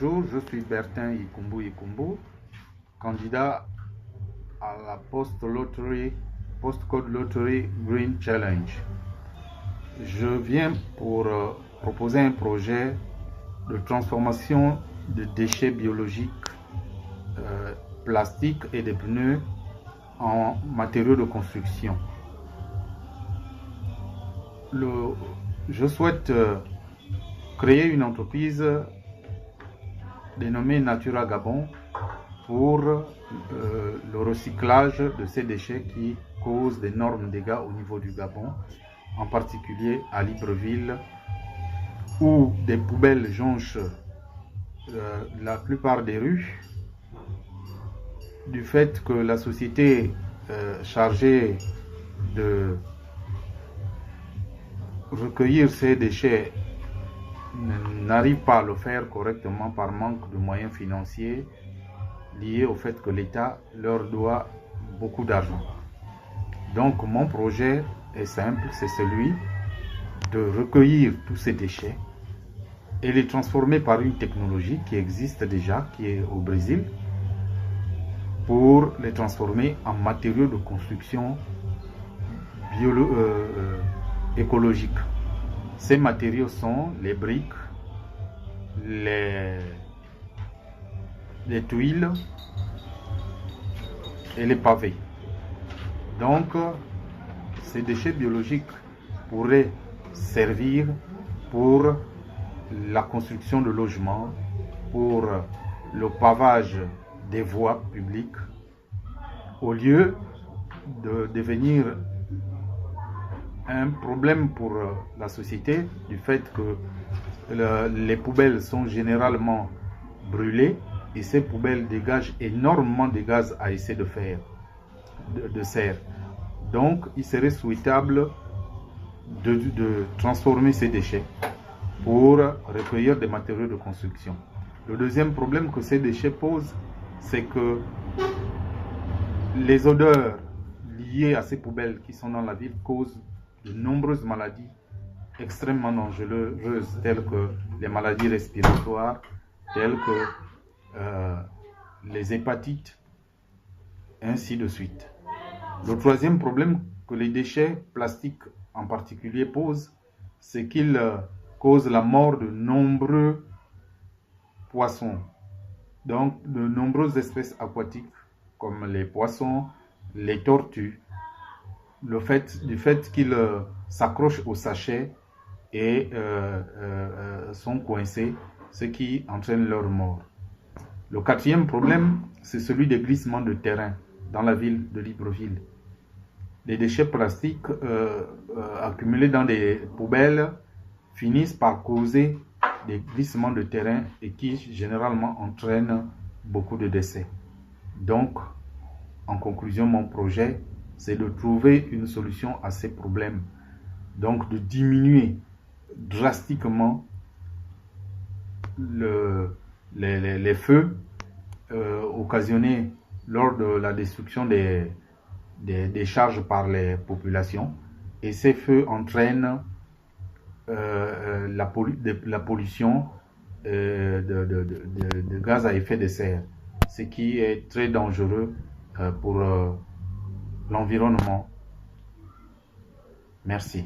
Bonjour, je suis Bertin Ikumbu, candidat à la Postcode Lottery Green Challenge. Je viens pour proposer un projet de transformation de déchets biologiques, plastiques et des pneus en matériaux de construction. Je souhaite créer une entreprise dénommée Natura Gabon pour le recyclage de ces déchets qui causent d'énormes dégâts au niveau du Gabon, en particulier à Libreville, où des poubelles jonchent la plupart des rues, du fait que la société chargée de recueillir ces déchets n'arrive pas à le faire correctement par manque de moyens financiers liés au fait que l'État leur doit beaucoup d'argent. Donc mon projet est simple, c'est celui de recueillir tous ces déchets et les transformer par une technologie qui existe déjà, qui est au Brésil, pour les transformer en matériaux de construction écologiques. Ces matériaux sont les briques, les tuiles et les pavés. Donc, ces déchets biologiques pourraient servir pour la construction de logements, pour le pavage des voies publiques, au lieu de devenir un problème pour la société du fait que les poubelles sont généralement brûlées et ces poubelles dégagent énormément de gaz à effet de serre. Donc il serait souhaitable de transformer ces déchets pour recueillir des matériaux de construction. Le deuxième problème que ces déchets posent, c'est que les odeurs liées à ces poubelles qui sont dans la ville causent de nombreuses maladies extrêmement dangereuses, telles que les maladies respiratoires, telles que les hépatites, ainsi de suite. Le troisième problème que les déchets plastiques en particulier posent, c'est qu'ils causent la mort de nombreux poissons, donc de nombreuses espèces aquatiques comme les poissons, les tortues, du fait qu'ils s'accrochent au sachet et sont coincés, ce qui entraîne leur mort. Le quatrième problème, c'est celui des glissements de terrain dans la ville de Libreville. Les déchets plastiques accumulés dans des poubelles finissent par causer des glissements de terrain et qui généralement entraînent beaucoup de décès. Donc, en conclusion, mon projet, c'est de trouver une solution à ces problèmes. Donc, de diminuer drastiquement les feux occasionnés lors de la destruction des charges par les populations. Et ces feux entraînent la pollution de gaz à effet de serre, ce qui est très dangereux pour l'environnement. Merci.